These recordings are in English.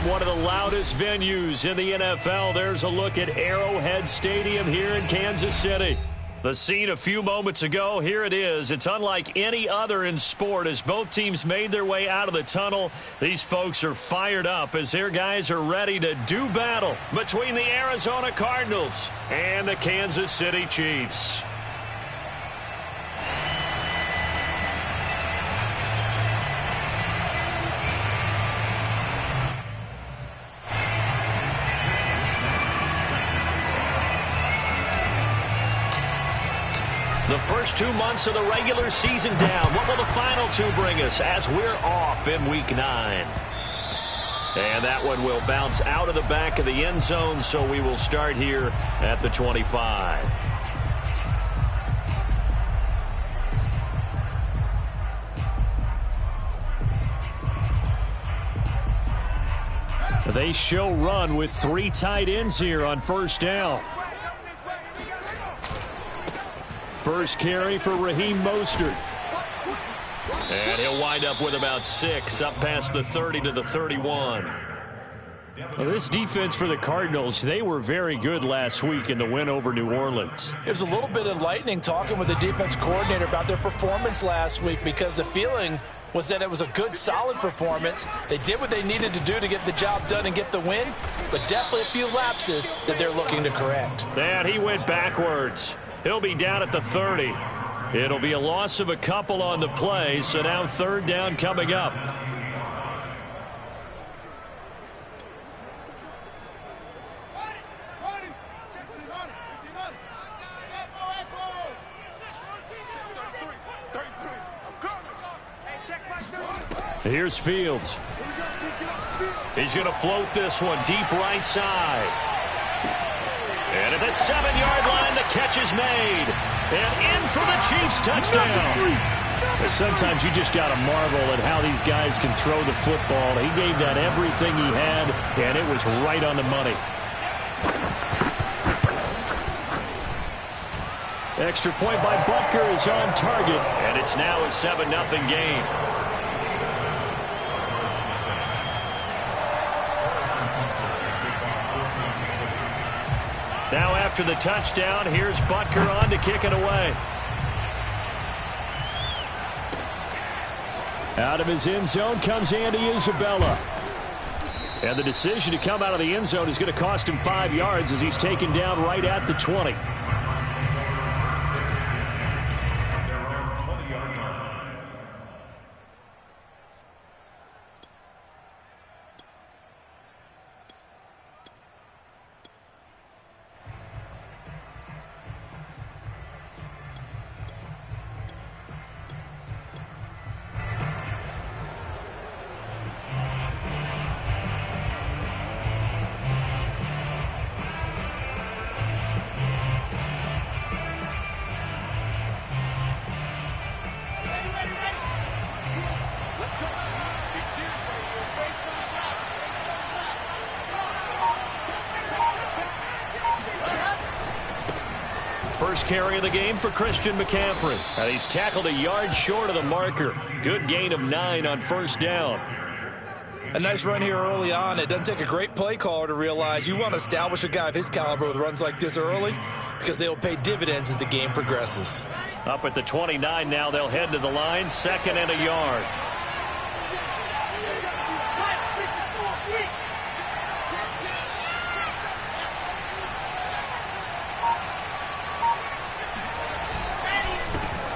From one of the loudest venues in the NFL, there's a look at Arrowhead Stadium here in Kansas City. The scene a few moments ago, here it is. It's unlike any other in sport as both teams made their way out of the tunnel. These folks are fired up as their guys are ready to do battle between the Arizona Cardinals and the Kansas City Chiefs. The first 2 months of the regular season down. What will the final two bring us as we're off in Week 9? And that one will bounce out of the back of the end zone, so we will start here at the 25. They show run with 3 tight ends here on first down. First carry for Raheem Mostert. And he'll wind up with about 6, up past the 30 to the 31. Well, this defense for the Cardinals, they were very good last week in the win over New Orleans. It was a little bit enlightening talking with the defense coordinator about their performance last week, because the feeling was that it was a good, solid performance. They did what they needed to do to get the job done and get the win, but definitely a few lapses that they're looking to correct. And he went backwards. He'll be down at the 30. It'll be a loss of a couple on the play, so now third down coming up. Here's Fields. He's going to float this one deep right side. And at the 7-yard line, the catch is made. And in for the Chiefs touchdown. Sometimes you just got to marvel at how these guys can throw the football. He gave that everything he had, and it was right on the money. Extra point by Butker is on target, and it's now a 7-0 game. Now after the touchdown, here's Butker on to kick it away. Out of his end zone comes Andy Isabella. And the decision to come out of the end zone is going to cost him 5 yards as he's taken down right at the 20. First carry of the game for Christian McCaffrey. And he's tackled a yard short of the marker. Good gain of 9 on first down. A nice run here early on. It doesn't take a great play caller to realize you want to establish a guy of his caliber with runs like this early, because they will pay dividends as the game progresses. Up at the 29 now, they'll head to the line. 2nd and a yard.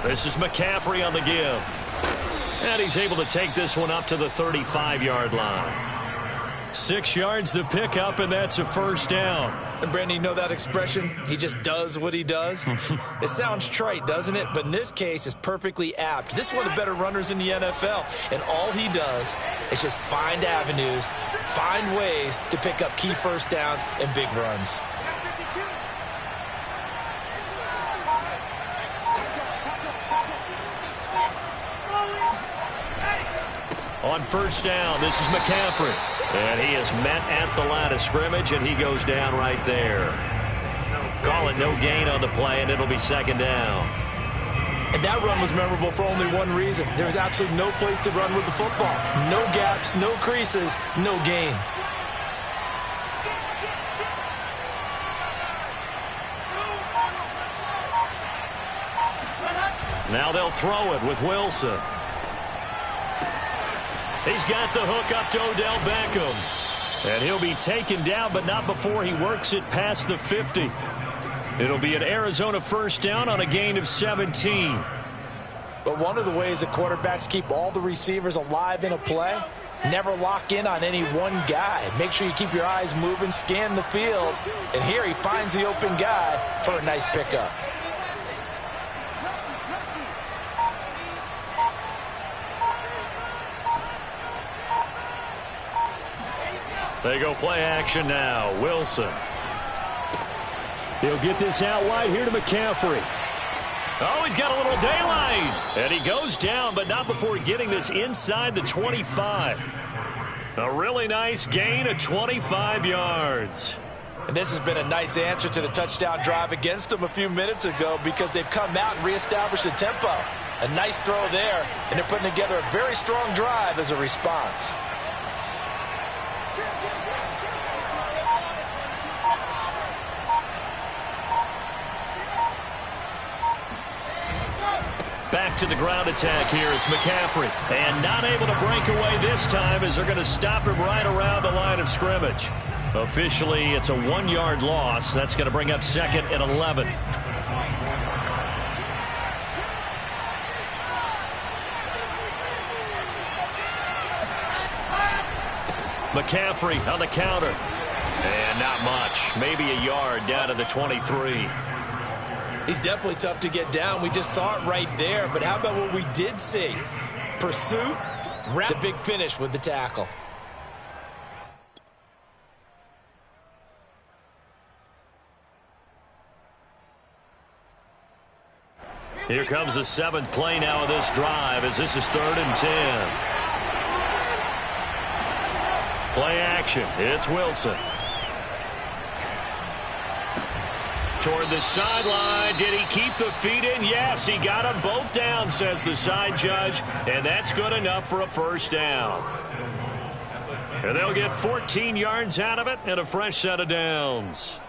This is McCaffrey on the give. And he's able to take this one up to the 35-yard line. 6 yards the pickup, and that's a first down. And Brandon, you know that expression? He just does what he does? It sounds trite, doesn't it? But in this case, it's perfectly apt. This is one of the better runners in the NFL. And all he does is just find avenues, find ways to pick up key first downs and big runs. On first down, this is McCaffrey. And he is met at the line of scrimmage, and he goes down right there. Call it no gain on the play, and it'll be 2nd down. And that run was memorable for only one reason. There was absolutely no place to run with the football. No gaps, no creases, no gain. Now they'll throw it with Wilson. He's got the hook up to Odell Beckham. And he'll be taken down, but not before he works it past the 50. It'll be an Arizona first down on a gain of 17. But one of the ways that quarterbacks keep all the receivers alive in a play, never lock in on any one guy. Make sure you keep your eyes moving, scan the field. And here he finds the open guy for a nice pickup. They go play action now. Wilson. He'll get this out wide here to McCaffrey. Oh, he's got a little daylight. And he goes down, but not before getting this inside the 25. A really nice gain of 25 yards. And this has been a nice answer to the touchdown drive against them a few minutes ago because they've come out and reestablished the tempo. A nice throw there, and they're putting together a very strong drive as a response. Back to the ground attack here. It's McCaffrey. And not able to break away this time as they're going to stop him right around the line of scrimmage. Officially, it's a 1-yard loss. That's going to bring up 2nd and 11. McCaffrey on the counter. And not much. Maybe a yard down to the 23. He's definitely tough to get down. We just saw it right there. But how about what we did see? Pursuit, the big finish with the tackle. Here comes the 7th play now of this drive as this is 3rd and 10. Play action. It's Wilson. Toward the sideline. Did he keep the feet in? Yes, he got them both down, says the side judge. And that's good enough for a first down. And they'll get 14 yards out of it and a fresh set of downs.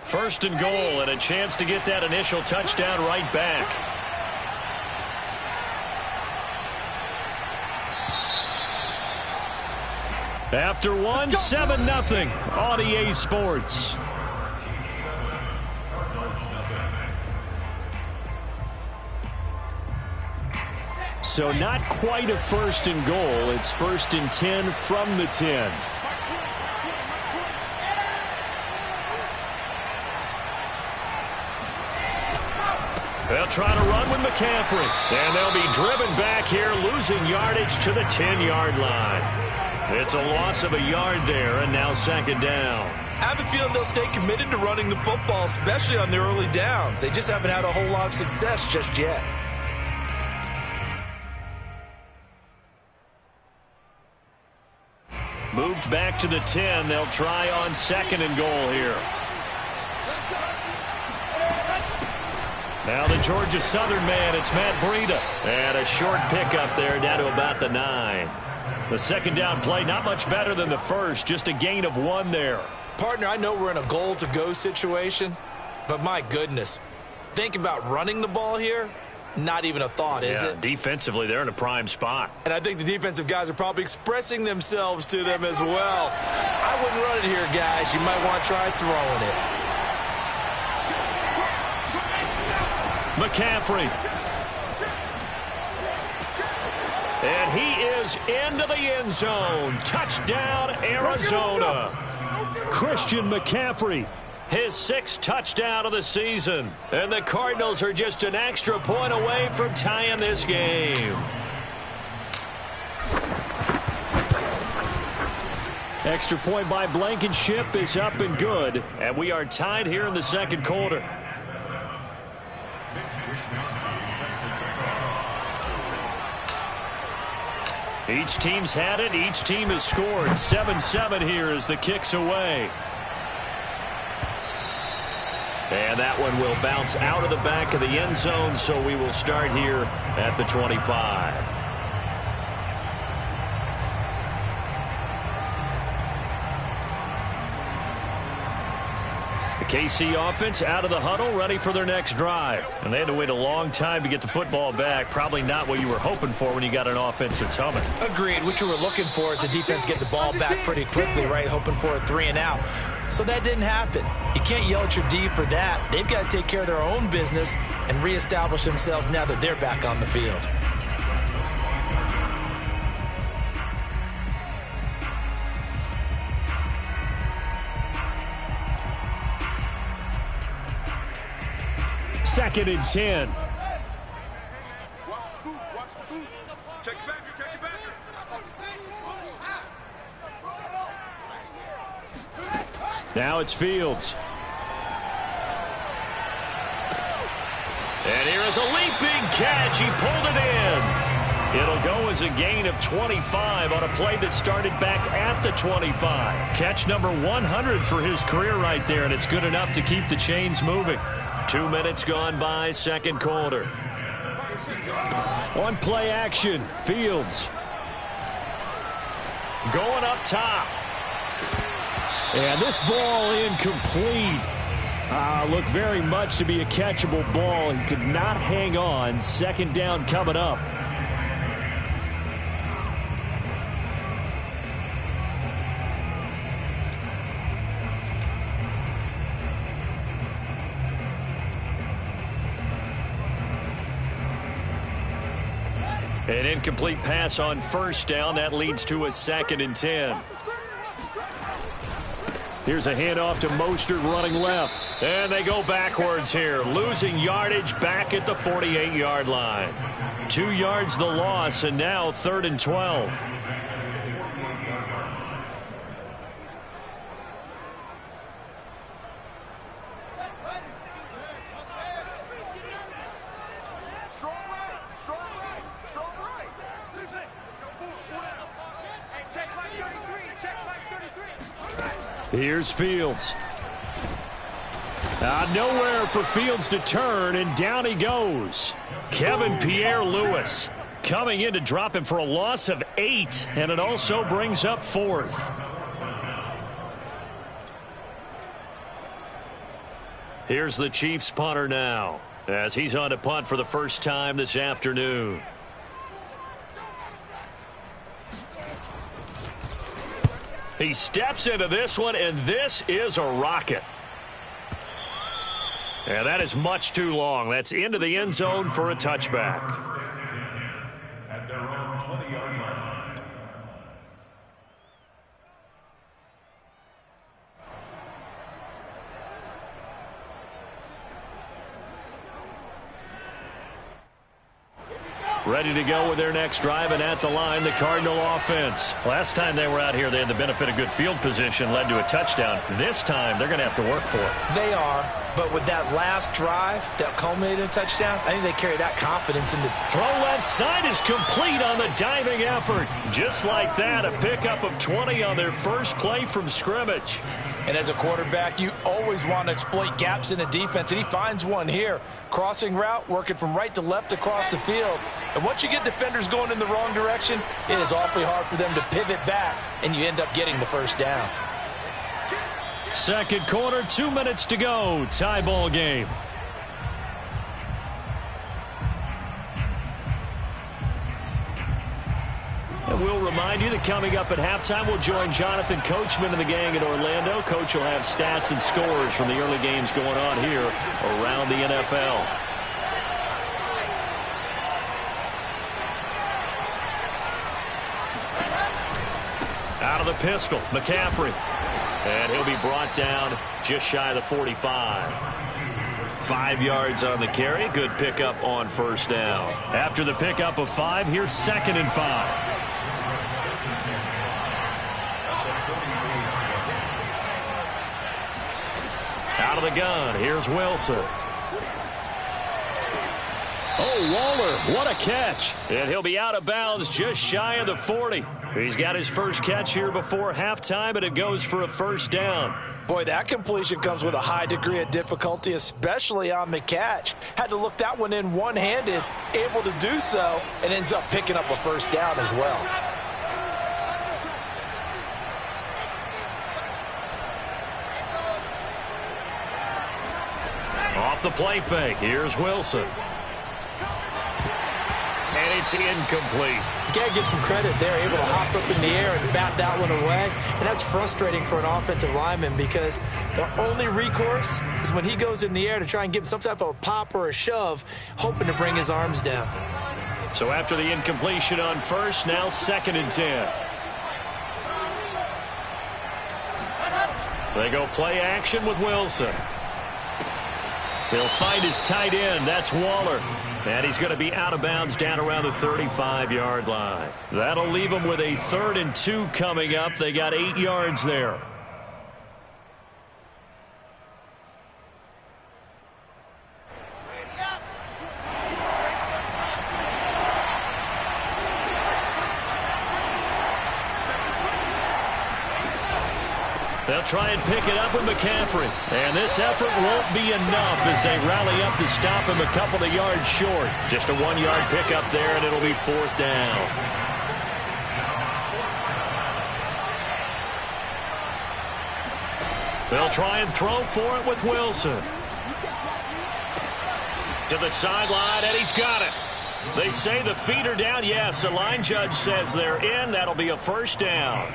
1st and goal and a chance to get that initial touchdown right back. After one, 7-0 on EA Sports. So not quite a 1st and goal. It's 1st and 10 from the 10. They'll try to run with McCaffrey. And they'll be driven back here, losing yardage to the 10-yard line. It's a loss of a yard there, and now 2nd down. I have a feeling they'll stay committed to running the football, especially on their early downs. They just haven't had a whole lot of success just yet. Moved back to the 10. They'll try on 2nd and goal here. Now the Georgia Southern man, it's Matt Breida. And a short pickup there down to about the 9. The 2nd down play, not much better than the first, just a gain of 1 there. Partner, I know we're in a goal-to-go situation, but my goodness, think about running the ball here. Not even a thought, is it? Defensively, they're in a prime spot. And I think the defensive guys are probably expressing themselves to them as well. I wouldn't run it here, guys. You might want to try throwing it. McCaffrey. And he is into the end zone. Touchdown, Arizona. Christian McCaffrey, his 6th touchdown of the season. And the Cardinals are just an extra point away from tying this game. Extra point by Blankenship is up and good. And we are tied here in the 2nd quarter. Each team's had it. Each team has scored. 7-7 here as the kick's away. And that one will bounce out of the back of the end zone, so we will start here at the 25. The KC offense out of the huddle, ready for their next drive. And they had to wait a long time to get the football back. Probably not what you were hoping for when you got an offense that's humming. Agreed. What you were looking for is the defense get the ball back pretty quickly, right? Hoping for a 3-and-out. So that didn't happen. You can't yell at your D for that. They've got to take care of their own business and reestablish themselves now that they're back on the field. Second and 10. Check it back. Now it's Fields. And here is a leaping catch. He pulled it in. It'll go as a gain of 25 on a play that started back at the 25. Catch number 100 for his career right there, and it's good enough to keep the chains moving. 2 minutes gone by, second quarter. One play action. Fields. Going up top. And this ball incomplete. Looked very much to be a catchable ball. He could not hang on. Second down coming up. An incomplete pass on first down. That leads to a 2nd and 10. Here's a handoff to Mostert running left. And they go backwards here. Losing yardage back at the 48-yard line. 2 yards the loss, and now 3rd and 12. Here's Fields. Nowhere for Fields to turn, and down he goes. Kevin Pierre-Louis coming in to drop him for a loss of 8, and it also brings up 4th. Here's the Chiefs punter now, as he's on to punt for the first time this afternoon. He steps into this one, and this is a rocket. And that is much too long. That's into the end zone for a touchback. At their own 20-yard line. Ready to go with their next drive, and at the line, the Cardinal offense. Last time they were out here, they had the benefit of good field position, led to a touchdown. This time, they're going to have to work for it. They are, but with that last drive that culminated in a touchdown, I think they carry that confidence into. Throw left side is complete on the diving effort. Just like that, a pickup of 20 on their first play from scrimmage. And as a quarterback, you always want to exploit gaps in a defense, and he finds one here. Crossing route, working from right to left across the field. And once you get defenders going in the wrong direction, it is awfully hard for them to pivot back, and you end up getting the first down. Second quarter, 2 minutes to go. Tie ball game. And we'll remind you that coming up at halftime, we'll join Jonathan Coachman and the gang in Orlando. Coach will have stats and scores from the early games going on here around the NFL. Out of the pistol, McCaffrey. And he'll be brought down just shy of the 45. 5 yards on the carry. Good pickup on first down. After the pickup of 5, here's 2nd and 5. Out of the gun, here's Wilson. Oh, Waller, what a catch. And he'll be out of bounds just shy of the 40. He's got his first catch here before halftime, and it goes for a first down. Boy, that completion comes with a high degree of difficulty, especially on the catch. Had to look that one in one-handed, able to do so, and ends up picking up a first down as well. off the play fake. Here's Wilson. And it's incomplete. You got to give some credit. They're able to hop up in the air and bat that one away. And that's frustrating for an offensive lineman because the only recourse is when he goes in the air to try and give him some type of a pop or a shove, hoping to bring his arms down. So after the incompletion on first, now 2nd and 10. They go play action with Wilson. He'll find his tight end. That's Waller. And he's going to be out of bounds down around the 35-yard line. That'll leave him with a 3rd and 2 coming up. They got 8 yards there. They'll try and pick it up with McCaffrey. And this effort won't be enough as they rally up to stop him a couple of yards short. Just a 1-yard pickup there, and it'll be 4th down. They'll try and throw for it with Wilson. To the sideline, and he's got it. They say the feet are down. Yes, the line judge says they're in. That'll be a 1st down.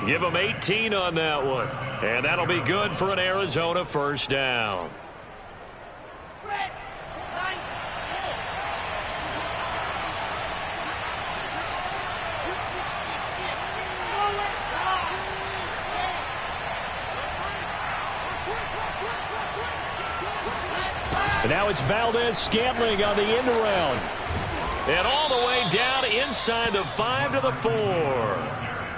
Give them 18 on that one. And that'll be good for an Arizona 1st down. And now it's Valdez-Scantling on the end around. And all the way down inside the 5 to the 4.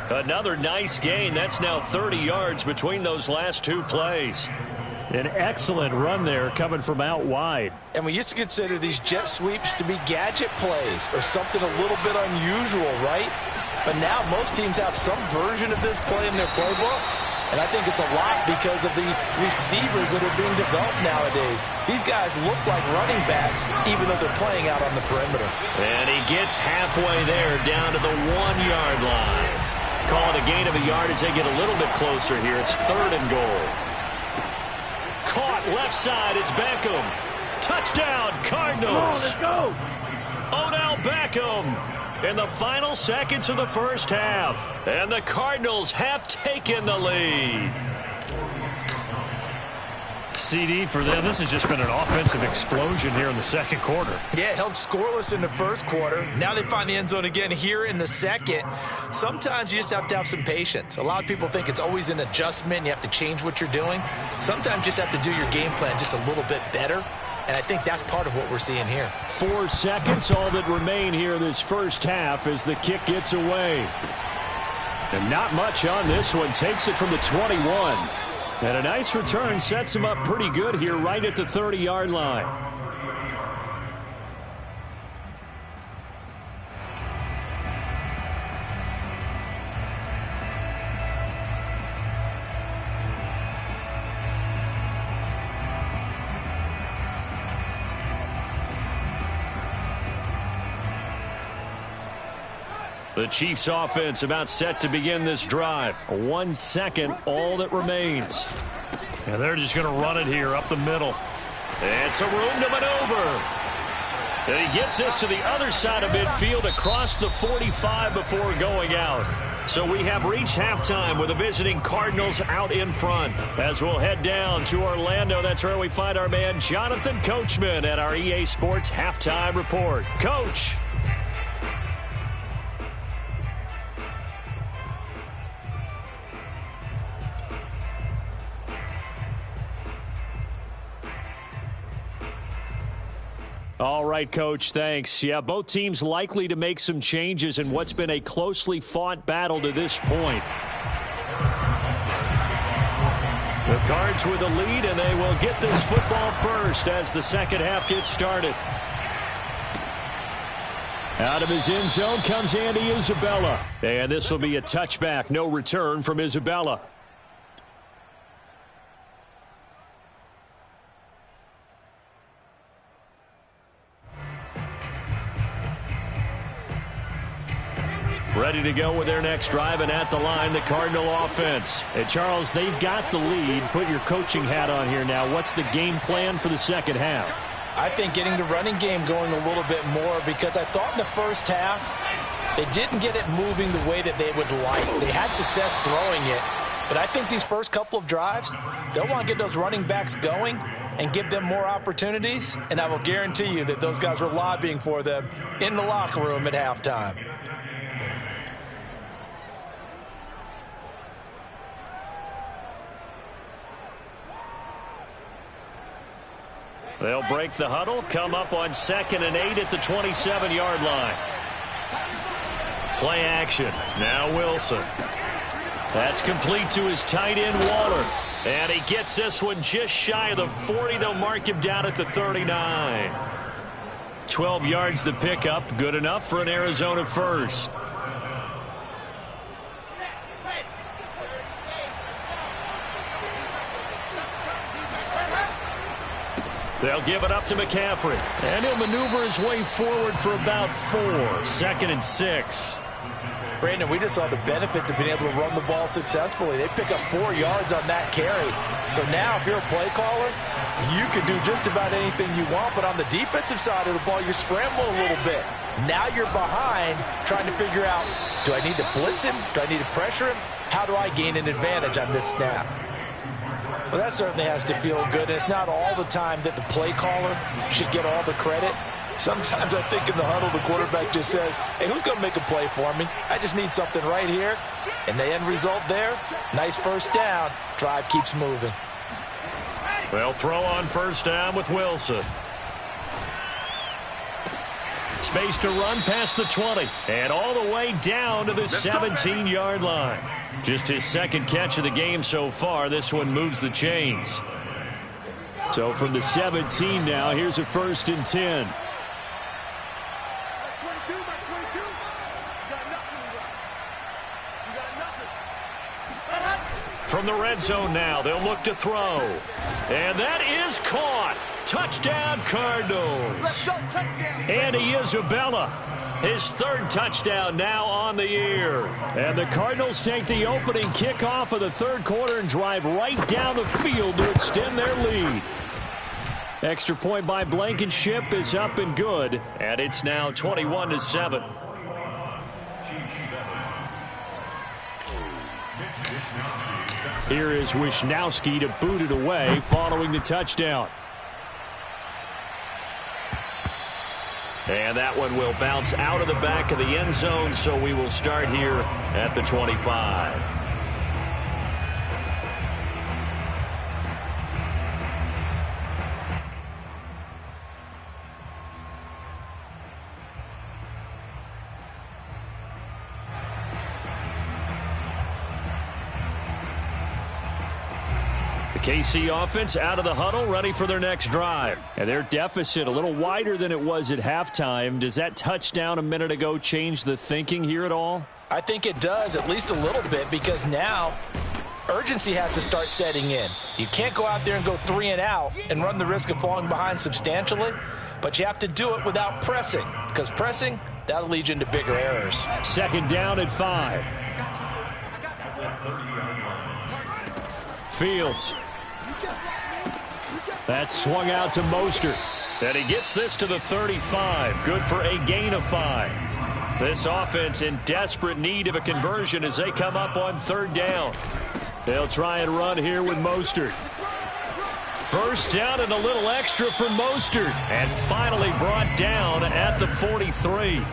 Another nice gain. That's now 30 yards between those last 2 plays. An excellent run there coming from out wide. And we used to consider these jet sweeps to be gadget plays or something a little bit unusual, right? But now most teams have some version of this play in their playbook. And I think it's a lot because of the receivers that are being developed nowadays. These guys look like running backs, even though they're playing out on the perimeter. And he gets halfway there down to the 1-yard line. Call it a gain of a yard as they get a little bit closer here. It's 3rd and goal. Caught left side. It's Beckham. Touchdown, Cardinals. Come on, let's go. Odell Beckham in the final seconds of the 1st half. And the Cardinals have taken the lead. CD for them. This has just been an offensive explosion here in the 2nd quarter. Yeah, held scoreless in the 1st quarter. Now they find the end zone again here in the 2nd. Sometimes you just have to have some patience. A lot of people think it's always an adjustment. You have to change what you're doing. Sometimes you just have to do your game plan just a little bit better. And I think that's part of what we're seeing here. 4 seconds, all that remain here this 1st half as the kick gets away. And not much on this one. Takes it from the 21. And a nice return sets him up pretty good here right at the 30-yard line. The Chiefs offense about set to begin this drive. 1 second, all that remains. And they're just going to run it here up the middle. And some room to maneuver. And he gets this to the other side of midfield across the 45 before going out. So we have reached halftime with the visiting Cardinals out in front. As we'll head down to Orlando, that's where we find our man Jonathan Coachman at our EA Sports Halftime Report. Coach. All right, Coach, thanks. Yeah, both teams likely to make some changes in what's been a closely fought battle to this point. The Cards with the lead, and they will get this football first as the 2nd half gets started. Out of his end zone comes Andy Isabella. And this will be a touchback. No return from Isabella. Ready to go with their next drive, and at the line, the Cardinal offense. And Charles, they've got the lead. Put your coaching hat on here now. What's the game plan for the second half? I think getting the running game going a little bit more, because I thought in the first half they didn't get it moving the way that they would like. They had success throwing it, but I think these first couple of drives, they'll want to get those running backs going and give them more opportunities, and I will guarantee you that those guys were lobbying for them in the locker room at halftime. They'll break the huddle, come up on 2nd and 8 at the 27-yard line. Play action. Now Wilson. That's complete to his tight end, Waller. And he gets this one just shy of the 40. They'll mark him down at the 39. 12 yards the pickup. Good enough for an Arizona first. They'll give it up to McCaffrey. And he'll maneuver his way forward for about 4. 2nd and 6. Brandon, we just saw the benefits of being able to run the ball successfully. They pick up 4 yards on that carry. So now if you're a play caller, you can do just about anything you want. But on the defensive side of the ball, you're scrambling a little bit. Now you're behind trying to figure out, do I need to blitz him? Do I need to pressure him? How do I gain an advantage on this snap? Well, that certainly has to feel good. And it's not all the time that the play caller should get all the credit. Sometimes I think in the huddle, the quarterback just says, hey, who's going to make a play for me? I just need something right here. And the end result there, nice first down. Drive keeps moving. They'll throw on first down with Wilson. Space to run past the 20. And all the way down to the 17-yard line. Just his second catch of the game so far. This one moves the chains. So from the 17 now, here's a 1st and 10. From the red zone now, they'll look to throw. And that is caught. Touchdown, Cardinals. Andy Isabella, his 3rd touchdown now on the year. And the Cardinals take the opening kickoff of the 3rd quarter and drive right down the field to extend their lead. Extra point by Blankenship is up and good. And it's now 21-7. Here is Wisnowski to boot it away following the touchdown. And that one will bounce out of the back of the end zone, so we will start here at the 25. KC offense out of the huddle, ready for their next drive. And their deficit a little wider than it was at halftime. Does that touchdown a minute ago change the thinking here at all? I think it does, at least a little bit, because now urgency has to start setting in. You can't go out there and go 3 and out and run the risk of falling behind substantially, but you have to do it without pressing, because pressing, that'll lead you into bigger errors. 2nd down at 5. Fields. That's swung out to Mostert. And he gets this to the 35. Good for a gain of 5. This offense in desperate need of a conversion as they come up on 3rd down. They'll try and run here with Mostert. First down and a little extra for Mostert. And finally brought down at the 43.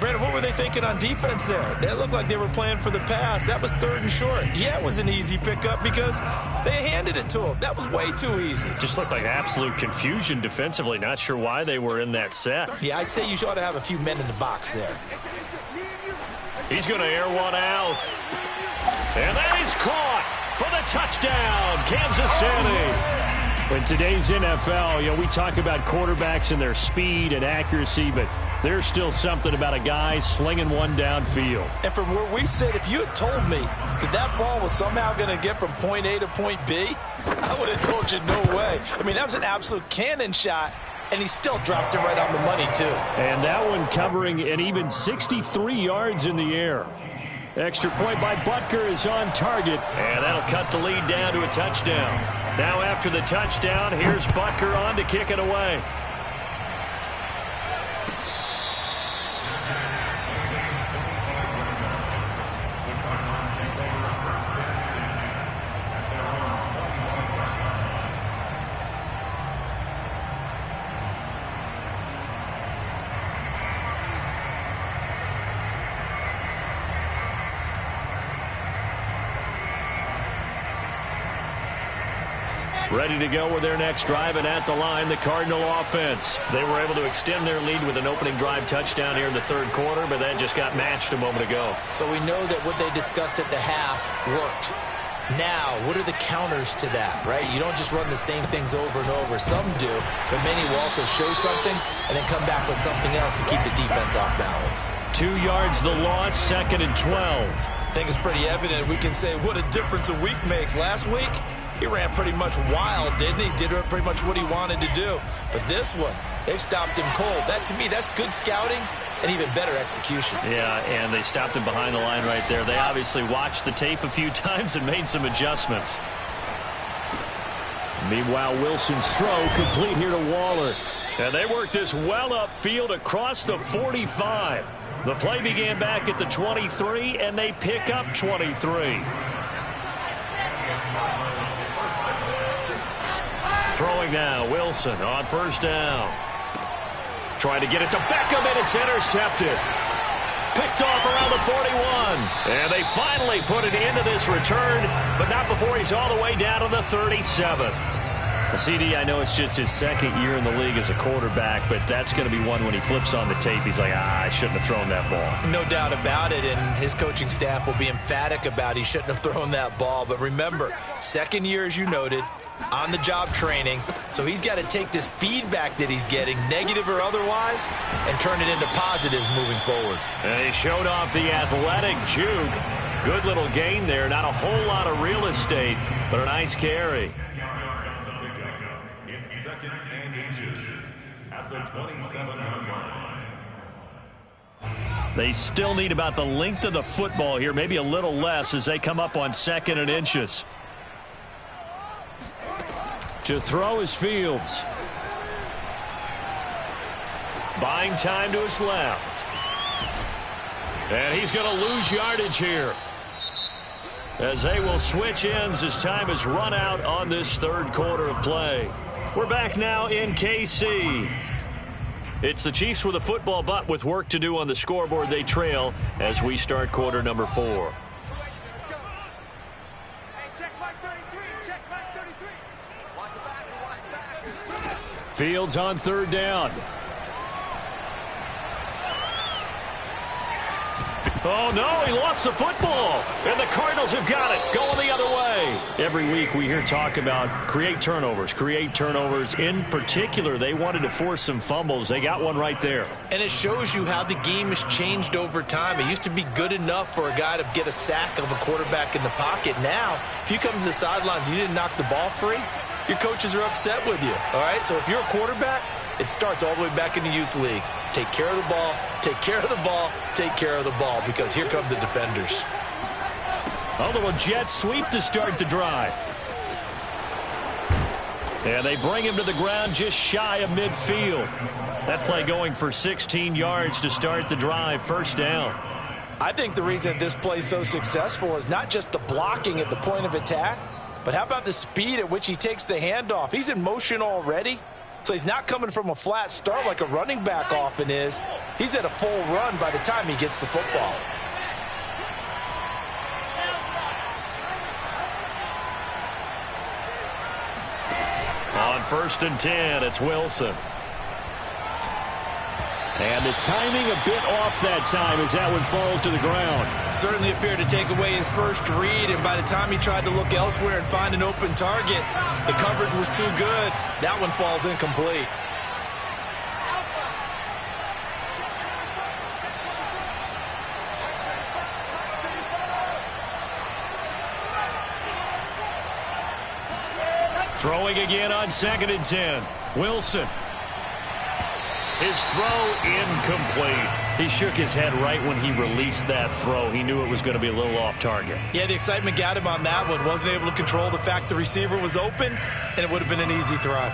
Brandon, what were they thinking on defense there? They looked like they were playing for the pass. That was 3rd and short. Yeah, it was an easy pickup because they handed it to him. That was way too easy. Just looked like absolute confusion defensively. Not sure why they were in that set. Yeah, I'd say you ought to have a few men in the box there. He's going to air one out. And that is caught for the touchdown, Kansas City. In today's NFL, we talk about quarterbacks and their speed and accuracy, but there's still something about a guy slinging one downfield. And from where we sit, if you had told me that ball was somehow going to get from point A to point B, I would have told you no way. I mean, that was an absolute cannon shot. And he still dropped it right on the money, too. And that one covering an even 63 yards in the air. Extra point by Butker is on target, and that'll cut the lead down to a touchdown. Now after the touchdown, here's Butker on to kick it away. Ready to go with their next drive, and at the line, the Cardinal offense. They were able to extend their lead with an opening drive touchdown here in the third quarter, but that just got matched a moment ago. So we know that what they discussed at the half worked. Now, what are the counters to that, right? You don't just run the same things over and over. Some do, but many will also show something and then come back with something else to keep the defense off balance. 2 yards the loss, 2nd and 12. I think it's pretty evident. We can say what a difference a week makes. Last week, he ran pretty much wild, didn't he? Did pretty much what he wanted to do. But this one, they've stopped him cold. That, to me, that's good scouting and even better execution. Yeah, and they stopped him behind the line right there. They obviously watched the tape a few times and made some adjustments. Meanwhile, Wilson's throw complete here to Waller. And they worked this well upfield across the 45. The play began back at the 23, and they pick up 23. Throwing now, Wilson on first down. Trying to get it to Beckham, and it's intercepted. Picked off around the 41. And they finally put it into this return, but not before he's all the way down to the 37. CD, I know it's just his second year in the league as a quarterback, but that's going to be one when he flips on the tape. He's like, I shouldn't have thrown that ball. No doubt about it, and his coaching staff will be emphatic about he shouldn't have thrown that ball. But remember, second year, as you noted, on-the-job training, so he's got to take this feedback that he's getting, negative or otherwise, and turn it into positives moving forward. And he showed off the athletic juke. Good little gain there. Not a whole lot of real estate, but a nice carry. It's 2nd and inches at the 27-yard line. They still need about the length of the football here, maybe a little less as they come up on 2nd and inches. To throw is Fields. Buying time to his left. And he's going to lose yardage here, as they will switch ends as time has run out on this third quarter of play. We're back now in KC. It's the Chiefs with a football, but with work to do on the scoreboard. They trail as we start quarter number 4. Fields on third down. Oh, no, he lost the football. And the Cardinals have got it, going the other way. Every week we hear talk about create turnovers. In particular, they wanted to force some fumbles. They got one right there. And it shows you how the game has changed over time. It used to be good enough for a guy to get a sack of a quarterback in the pocket. Now, if you come to the sidelines and you didn't knock the ball free, your coaches are upset with you. All right, so if you're a quarterback, it starts all the way back in the youth leagues. Take care of the ball, take care of the ball, take care of the ball, because here come the defenders. A little jet sweep to start the drive. And they bring him to the ground just shy of midfield. That play going for 16 yards to start the drive, first down. I think the reason this play is so successful is not just the blocking at the point of attack, but how about the speed at which he takes the handoff? He's in motion already. So he's not coming from a flat start like a running back often is. He's at a full run by the time he gets the football. On 1st and 10, it's Wilson. And the timing a bit off that time as that one falls to the ground. Certainly appeared to take away his first read, and by the time he tried to look elsewhere and find an open target, the coverage was too good. That one falls incomplete. Throwing again on 2nd and 10. Wilson. His throw incomplete. He shook his head right when he released that throw. He knew it was going to be a little off target. Yeah, the excitement got him on that one. Wasn't able to control the fact the receiver was open, and it would have been an easy throw.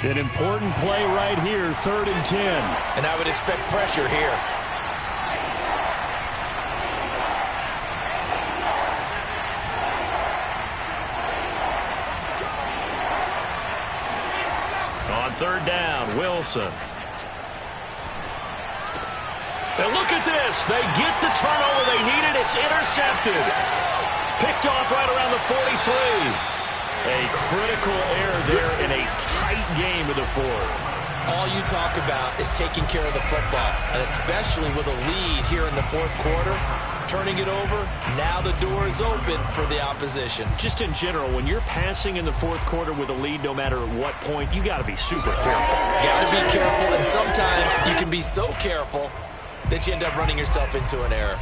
An important play right here, 3rd and 10. And I would expect pressure here. On 3rd down, Wilson. And look at this. They get the turnover they needed. It's intercepted. Picked off right around the 43. A critical error there in a tight game of the 4th. All you talk about is taking care of the football, and especially with a lead here in the 4th quarter, turning it over, now the door is open for the opposition. Just in general, when you're passing in the 4th quarter with a lead, no matter at what point, you got to be super careful. Got to be careful, and sometimes you can be so careful that you end up running yourself into an error.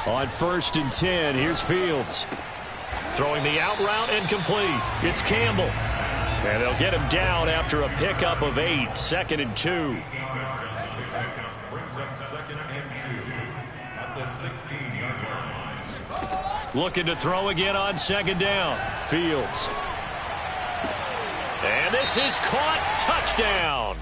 On 1st and 10, here's Fields. Throwing the out route and complete. It's Campbell. And they'll get him down after a pickup of 8. 2nd and 2. Brings up 2nd and 2 at the 16-yard line. Looking to throw again on 2nd down. Fields. And this is caught. Touchdown.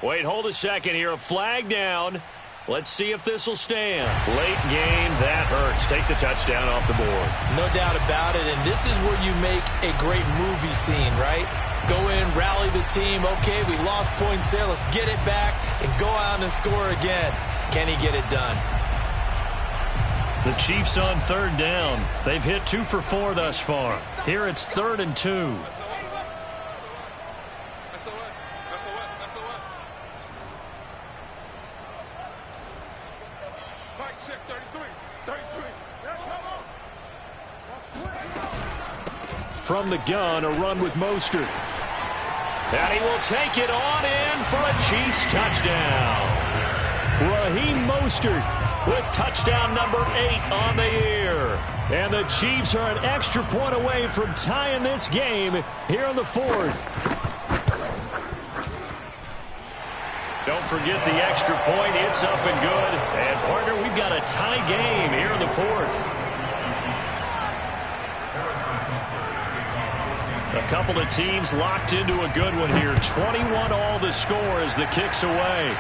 Wait, hold a second here. A flag down. Let's see if this will stand. Late game, that hurts. Take the touchdown off the board. No doubt about it, and this is where you make a great movie scene, right? Go in, rally the team. Okay, we lost points there. Let's get it back and go out and score again. Can he get it done? The Chiefs on 3rd down. They've hit 2 for 4 thus far. Here it's 3rd and 2. From the gun, a run with Mostert. And he will take it on in for a Chiefs touchdown. Raheem Mostert with touchdown number 8 on the year. And the Chiefs are an extra point away from tying this game here in the 4th. Don't forget the extra point. It's up and good. And, partner, we've got a tie game here in the 4th. A couple of teams locked into a good one here. 21 all the score as the kick's away.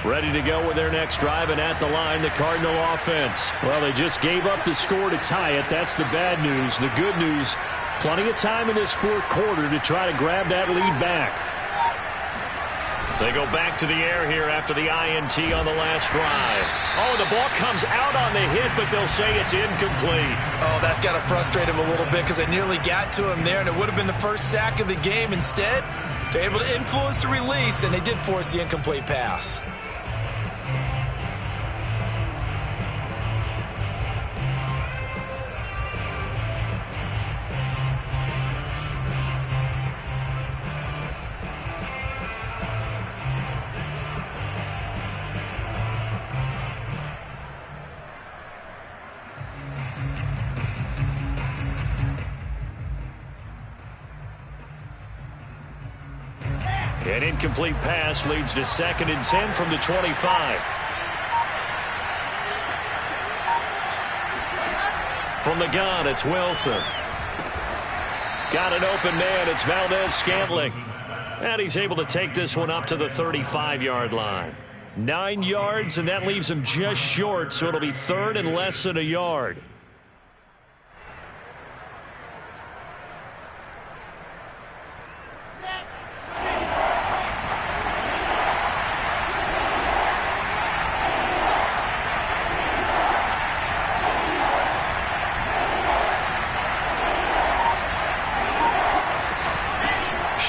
Ready to go with their next drive, and at the line, the Cardinal offense. Well, they just gave up the score to tie it. That's the bad news. The good news, plenty of time in this 4th quarter to try to grab that lead back. They go back to the air here after the INT on the last drive. Oh, the ball comes out on the hit, but they'll say it's incomplete. Oh, that's got to frustrate him a little bit because they nearly got to him there, and it would have been the first sack of the game. Instead, they're able to influence the release, and they did force the incomplete pass. An incomplete pass leads to 2nd and 10 from the 25. From the gun, it's Wilson. Got an open man. It's Valdez-Scantling. And he's able to take this one up to the 35-yard line. 9 yards, and that leaves him just short, so it'll be 3rd and less than a yard.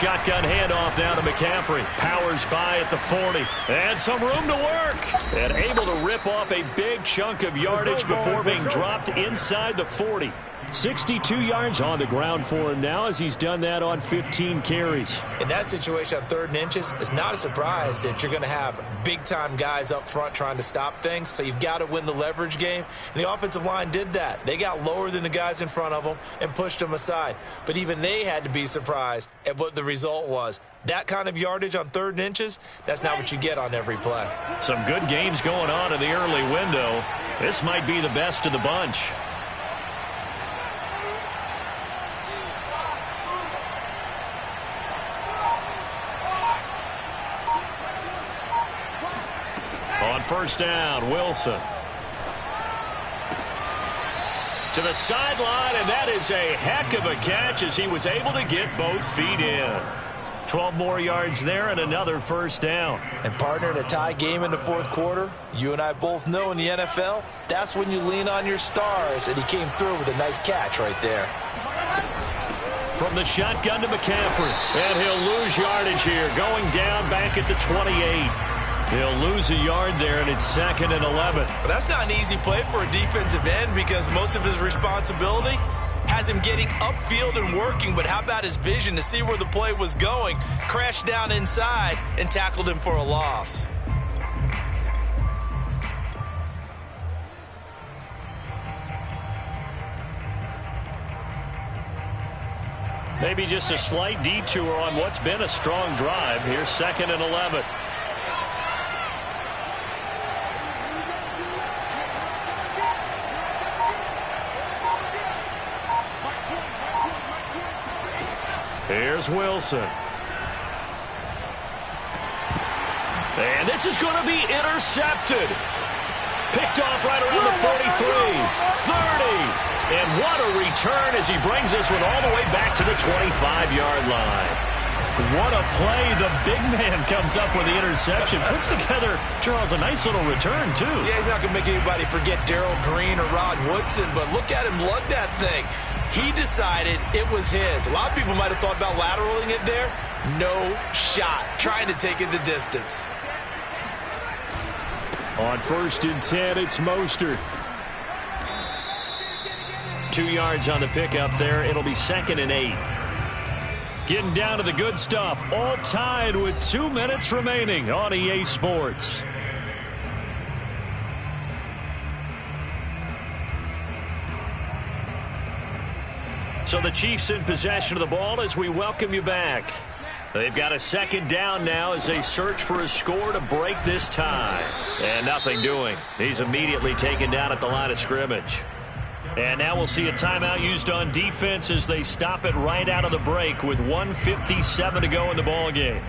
shotgun handoff now to McCaffrey. Powers by at the 40. And some room to work. And able to rip off a big chunk of yardage before being dropped inside the 40. 62 yards on the ground for him now as he's done that on 15 carries. In that situation on 3rd and inches, it's not a surprise that you're going to have big-time guys up front trying to stop things, so you've got to win the leverage game. And the offensive line did that. They got lower than the guys in front of them and pushed them aside. But even they had to be surprised at what the result was. That kind of yardage on 3rd and inches, that's not what you get on every play. Some good games going on in the early window. This might be the best of the bunch. On 1st down, Wilson. To the sideline, and that is a heck of a catch as he was able to get both feet in. 12 more yards there and another 1st down. And partner, in a tie game in the 4th quarter, you and I both know in the NFL, that's when you lean on your stars, and he came through with a nice catch right there. From the shotgun to McCaffrey, and he'll lose yardage here, going down back at the 28. He'll lose a yard there, and it's 2nd and 11. But that's not an easy play for a defensive end because most of his responsibility has him getting upfield and working. But how about his vision to see where the play was going? Crashed down inside and tackled him for a loss. Maybe just a slight detour on what's been a strong drive. Here's 2nd and 11. Here's Wilson. And this is going to be intercepted. Picked off right around the 43, 30. And what a return as he brings this one all the way back to the 25-yard line. What a play. The big man comes up with the interception. Puts together, Charles, a nice little return, too. Yeah, he's not going to make anybody forget Darrell Green or Rod Woodson, but look at him lug that thing. He decided it was his. A lot of people might have thought about lateraling it there. No shot. Trying to take it the distance. On 1st and 10, it's Mostert. 2 yards on the pickup there. It'll be 2nd and 8. Getting down to the good stuff. All tied with 2 minutes remaining on EA Sports. So the Chiefs in possession of the ball as we welcome you back. They've got a 2nd down now as they search for a score to break this tie. And nothing doing. He's immediately taken down at the line of scrimmage. And now we'll see a timeout used on defense as they stop it right out of the break with 1:57 to go in the ball game.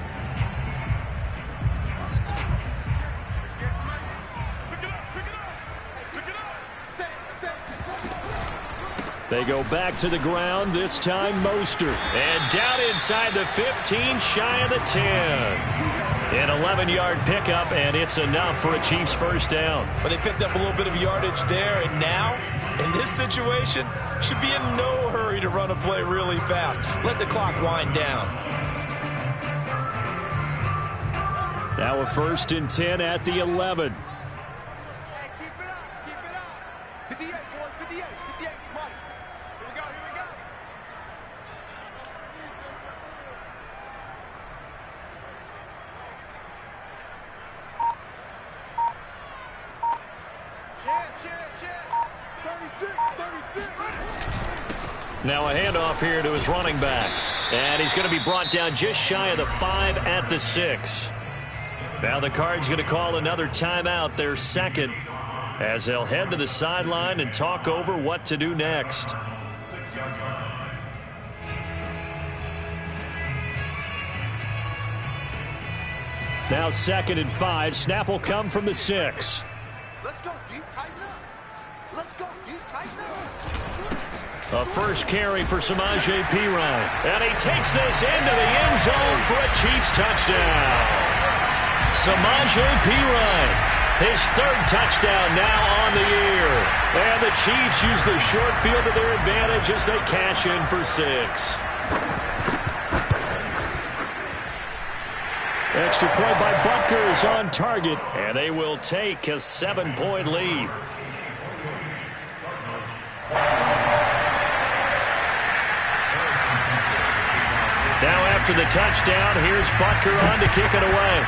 They go back to the ground, this time Mostert. And down inside the 15, shy of the 10. An 11-yard pickup, and it's enough for a Chiefs 1st down. But they picked up a little bit of yardage there, and now, in this situation, should be in no hurry to run a play really fast. Let the clock wind down. Now a 1st and 10 at the 11. Keep it up, keep it up. 58, boys, 58, 58, Mike. Here we go, here we go. Chance. 36, 36. Now a handoff here to his running back. And he's going to be brought down just shy of the 5 at the 6. Now the Cards going to call another timeout, their 2nd, as they'll head to the sideline and talk over what to do next. Now 2nd and 5. Snap will come from the 6. Let's go, D. Tighten up. Let's go, D. Tighten up. A first carry for Samaje Perine. And he takes this into the end zone for a Chiefs touchdown. Samaje Perine, his 3rd touchdown now on the year. And the Chiefs use the short field to their advantage as they cash in for 6. Extra point by Butker is on target, and they will take a 7-point lead. Now after the touchdown, here's Butker on to kick it away.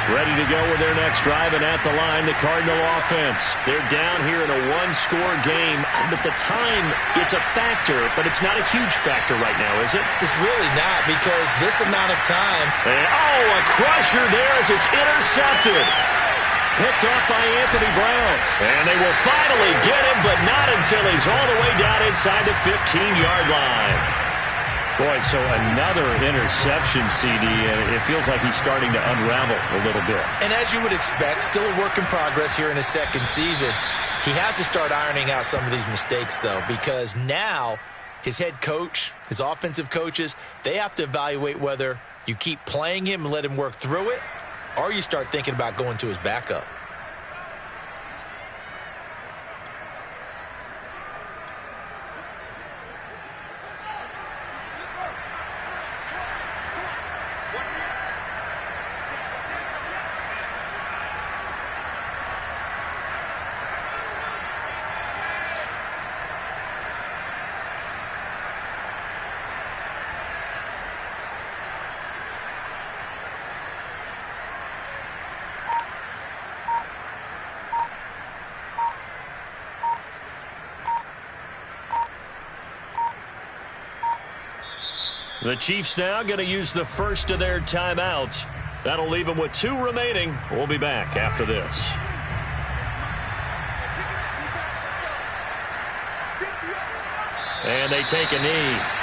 Ready to go with their next drive, and at the line, the Cardinal offense. They're down here in a one-score game. But the time, it's a factor, but it's not a huge factor right now, is it? It's really not, because this amount of time. And, a crusher there as it's intercepted. Picked off by Anthony Brown. And they will finally get him, but not until he's all the way down inside the 15-yard line. Boy, so another interception, CD, and it feels like he's starting to unravel a little bit. And as you would expect, still a work in progress here in his second season. He has to start ironing out some of these mistakes, though, because now his head coach, his offensive coaches, they have to evaluate whether you keep playing him and let him work through it, or you start thinking about going to his backup. The Chiefs now going to use the first of their timeouts. That'll leave them with 2 remaining. We'll be back after this. And they take a knee.